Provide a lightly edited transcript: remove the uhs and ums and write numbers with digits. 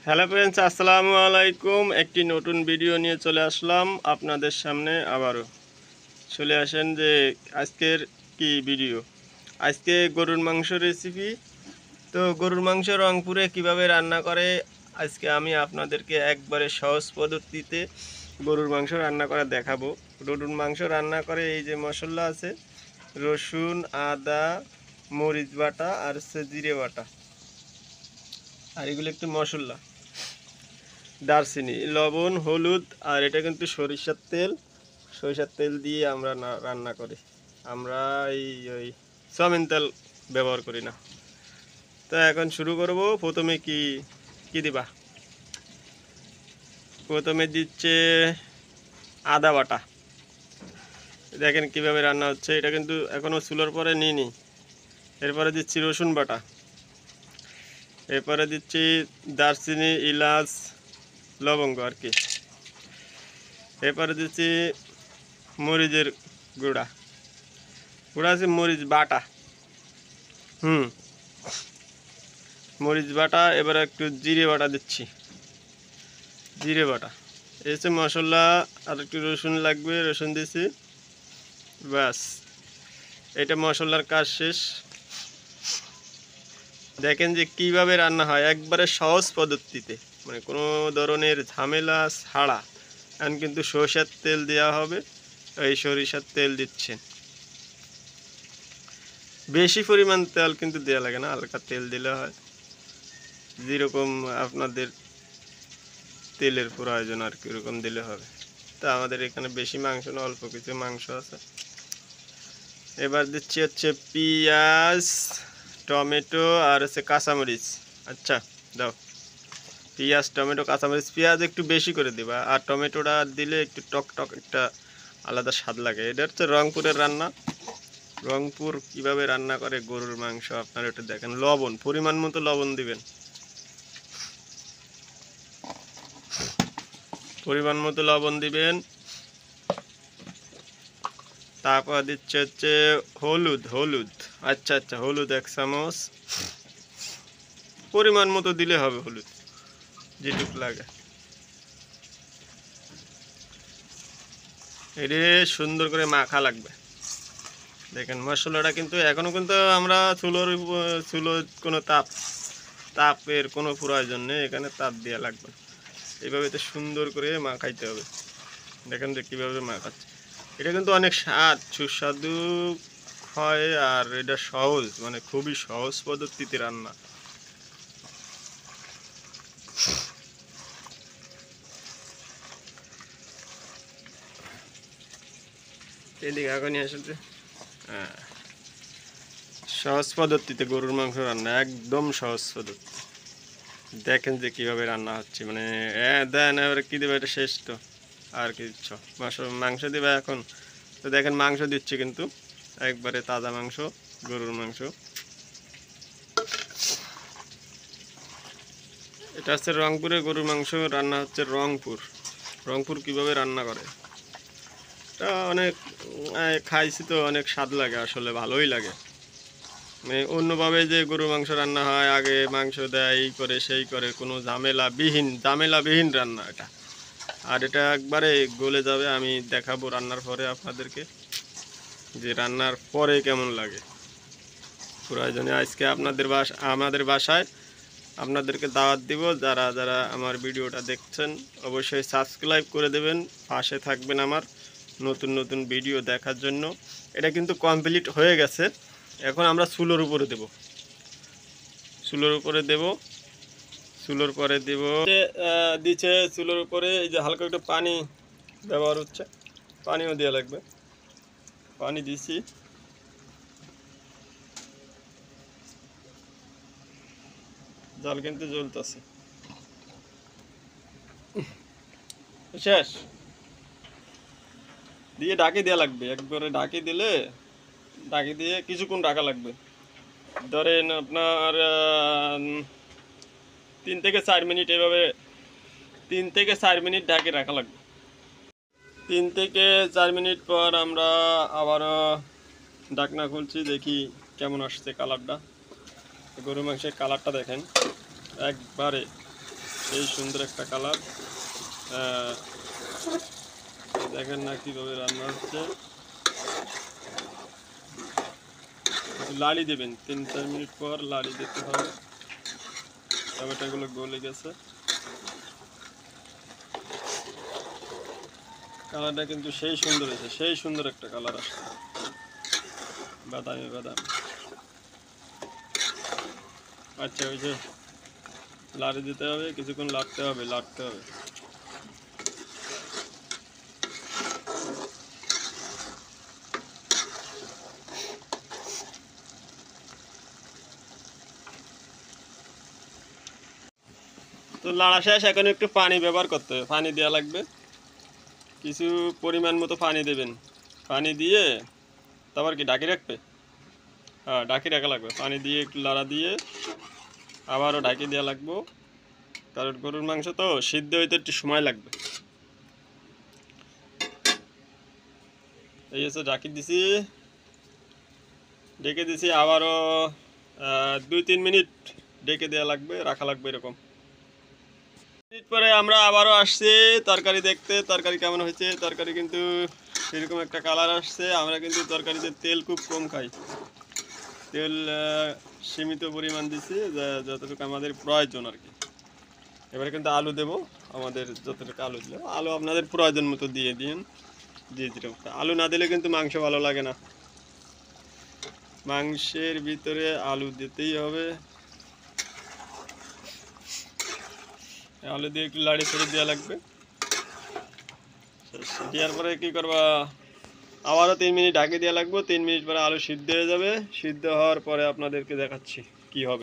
Hello friends, আসসালামু আলাইকুম। একটি নতুন ভিডিও নিয়ে চলে আসলাম আপনাদের সামনে। আবারও চলে আসেন যে আজকের কি ভিডিও। আজকে গরুর মাংস রেসিপি। তো গরুর মাংস রংপুরে কিভাবে রান্না করে আজকে আমি আপনাদেরকে একবারে সহজ পদ্ধতিতে গরুর মাংস রান্না করা দেখাবো। গরুর মাংস রান্না করে এই যে মশলা আছে, রসুন, আদা, মরিচ বাটা আর হচ্ছে জিরে বাটা, আর এগুলো একটু মশলা, দারচিনি, লবণ, হলুদ, আর এটা কিন্তু সরিষার তেল দিয়ে আমরা রান্না করি। আমরা ওই সয়াবিন তেল ব্যবহার করি না। তো এখন শুরু করব। প্রথমে কি কি দিবা? প্রথমে দিচ্ছে আদা বাটা। দেখেন কিভাবে রান্না হচ্ছে। এটা কিন্তু এখনও চুলোর পরে নিইনি। এরপরে দিচ্ছি রসুন বাটা। এরপরে দিচ্ছি দারচিনি, এলাচ, লবঙ্গ আর কি। এরপরে দিচ্ছি মরিচের গুঁড়া আছে, মরিচ বাটা। মরিচ বাটা। এবার একটু জিরে বাটা দিচ্ছি, জিরে বাটা। এই হচ্ছে মশলা। আর একটু রসুন লাগবে, রসুন দিচ্ছি। ব্যাস, এটা মশলার কাজ শেষ। দেখেন যে কিভাবে রান্না হয় একবারে সহজ পদ্ধতিতে, মানে কোনো ধরনের ঝামেলা ছাড়া। এখন কিন্তু সরষের তেল দেওয়া হবে। এই সরিষার তেল দিচ্ছেন। বেশি পরিমাণ তেল কিন্তু দেওয়া লাগে না, হালকা তেল দিলে হয়, যেরকম আপনাদের তেলের প্রয়োজন আর কি ওরকম দিলে হবে। তা আমাদের এখানে বেশি মাংস না, অল্প কিছু মাংস আছে। এবার দিচ্ছি হচ্ছে পেঁয়াজ, টমেটো আর হচ্ছে কাঁচামরিচ। আচ্ছা, দাও। পেঁয়াজ, টমেটো, কাঁচামরিচ। পেঁয়াজ একটু বেশি করে দিবা, আর টমেটোটা দিলে একটু টক টক একটা আলাদা স্বাদ লাগে। এটা হচ্ছে রংপুরের রান্না। রংপুর কিভাবে রান্না করে গরুর মাংস আপনারা একটু দেখেন। লবণ পরিমাণ মতো লবণ দিবেন, পরিমাণ মতো লবণ দিবেন। তারপর দিচ্ছে হচ্ছে হলুদ। আচ্ছা, হলুদ 1 চামচ। পরিমাণ মতো দিলে হবে, হলুদ যেটুকু লাগে। এটা সুন্দর করে মাখা লাগবে। দেখেন মশলাটা কিন্তু এখনো কিন্তু আমরা চুলোর কোনো তাপের কোনো প্রয়োজন নেই, এখানে তাপ দেওয়া লাগবে। এইভাবে তো সুন্দর করে মাখাইতে হবে। দেখেন যে কীভাবে মাখাচ্ছে। এটা কিন্তু অনেক সুস্বাদু হয়, আর এটা সহজ, মানে খুবই সহজ পদ্ধতিতে রান্না। এদিকে এখনই আসলে হ্যাঁ, সহজ পদ্ধতিতে গরুর মাংস রান্না, একদম সহজ পদ্ধতি। দেখেন যে কীভাবে রান্না হচ্ছে, মানে দেন এবারে কী দেবে, এটা শেষ তো। আর কি দিচ্ছ? মাংস দিবে এখন। তো দেখেন মাংস দিচ্ছে কিন্তু একবারে তাজা মাংস, গরুর মাংস। এটা হচ্ছে রংপুরে গরুর মাংস রান্না হচ্ছে। রংপুর কিভাবে রান্না করে এটা অনেক খাইছি তো, অনেক স্বাদ লাগে, আসলে ভালোই লাগে। মানে অন্যভাবে যে গরুর মাংস রান্না হয়, আগে মাংস দেয় এই করে সেই করে, কোনো ঝামেলাবিহীন রান্না এটা। আর এটা একবারে গলে যাবে। আমি দেখাবো রান্নার পরে আপনাদেরকে যে রান্নার পরে কেমন লাগে। প্রয়োজনে আজকে আমাদের বাসায় আপনাদেরকে দাওয়াত দিব। যারা যারা আমার ভিডিওটা দেখছেন অবশ্যই সাবস্ক্রাইব করে দেবেন, পাশে থাকবেন আমার নতুন নতুন ভিডিও দেখার জন্য। এটা কিন্তু কমপ্লিট হয়ে গেছে। এখন আমরা চুলোর উপরে দেব। চুলোর উপরে দিচ্ছে চুলোর উপরে। এই যে হালকা একটু পানি ব্যবহার হচ্ছে, পানিও দেওয়া লাগবে। পানি দিছি। জাল কিন্তু জ্বলতেছে। শেষ দিয়ে ঢাকি দেওয়া লাগবে। একবারে ঢাকি দিয়ে কিছুক্ষণ রাখা লাগবে। ধরেন আপনার 3 থেকে 4 মিনিট, এভাবে 3 থেকে 4 মিনিট ঢাকি রাখা লাগবে। 3 থেকে 4 মিনিট পর আমরা আবারও ঢাকনা খুলছি, দেখি কেমন আসছে কালারটা। গরু মাংসের কালারটা দেখেন, একবারে এই সুন্দর একটা কালার। দেখেন না কীভাবে রান্না হচ্ছে। লাড়ি দেবেন, 3-4 মিনিট পর লাড়ি দিতে হবে। টমেটোগুলো গলে গেছে। কালারটা কিন্তু সেই সুন্দর হয়েছে, সেই সুন্দর একটা কালার আসছে, বাদামি বাদামি। আচ্ছা, ওই যে লাড়ি দিতে হবে, কিছুক্ষণ লাড়তে হবে। তো লাড়া শেষ, এখন একটু পানি ব্যবহার করতে হবে, পানি দেওয়া লাগবে, কিছু পরিমাণ মতো পানি দেবেন। পানি দিয়ে তারপর কি ঢাকি রাখবে? হ্যাঁ, ঢাকি রাখা লাগবে। পানি দিয়ে একটু লাড়া দিয়ে আবারও ঢাকি দেওয়া লাগবে, কারণ গরুর মাংস তো সিদ্ধ হইতে একটু সময় লাগবে। এই হচ্ছে ঢাকি দিছি, ঢেকে দিছি, আবারও 2-3 মিনিট ঢেকে দেওয়া লাগবে, রাখা লাগবে এরকম। মিনিট পরে আমরা আবারও আসছি তরকারি দেখতে, তরকারি কেমন হয়েছে। তরকারি কিন্তু সেরকম একটা কালার আসছে। আমরা কিন্তু তরকারিতে তেল খুব কম খাই, তেল সীমিত পরিমাণ দিছি, যতটুকু আমাদের প্রয়োজন আর কি। এবারে কিন্তু আলু দেব, আমাদের যতটুকু আলু দিলে, আলু আপনাদের প্রয়োজন মতো দিয়ে দিন। আলু না দিলে কিন্তু মাংস ভালো লাগে না, মাংসের ভিতরে আলু দিতেই হবে। আলু দিয়ে একটু লাড়ি ফেড়ে দেওয়া লাগবে। দেওয়ার পরে কী করবা, আবারও 3 মিনিট ঢাকি দেওয়া লাগবে। 3 মিনিট পরে আলু সিদ্ধ হয়ে যাবে। সিদ্ধ হওয়ার পরে আপনাদেরকে দেখাচ্ছি কি হবে।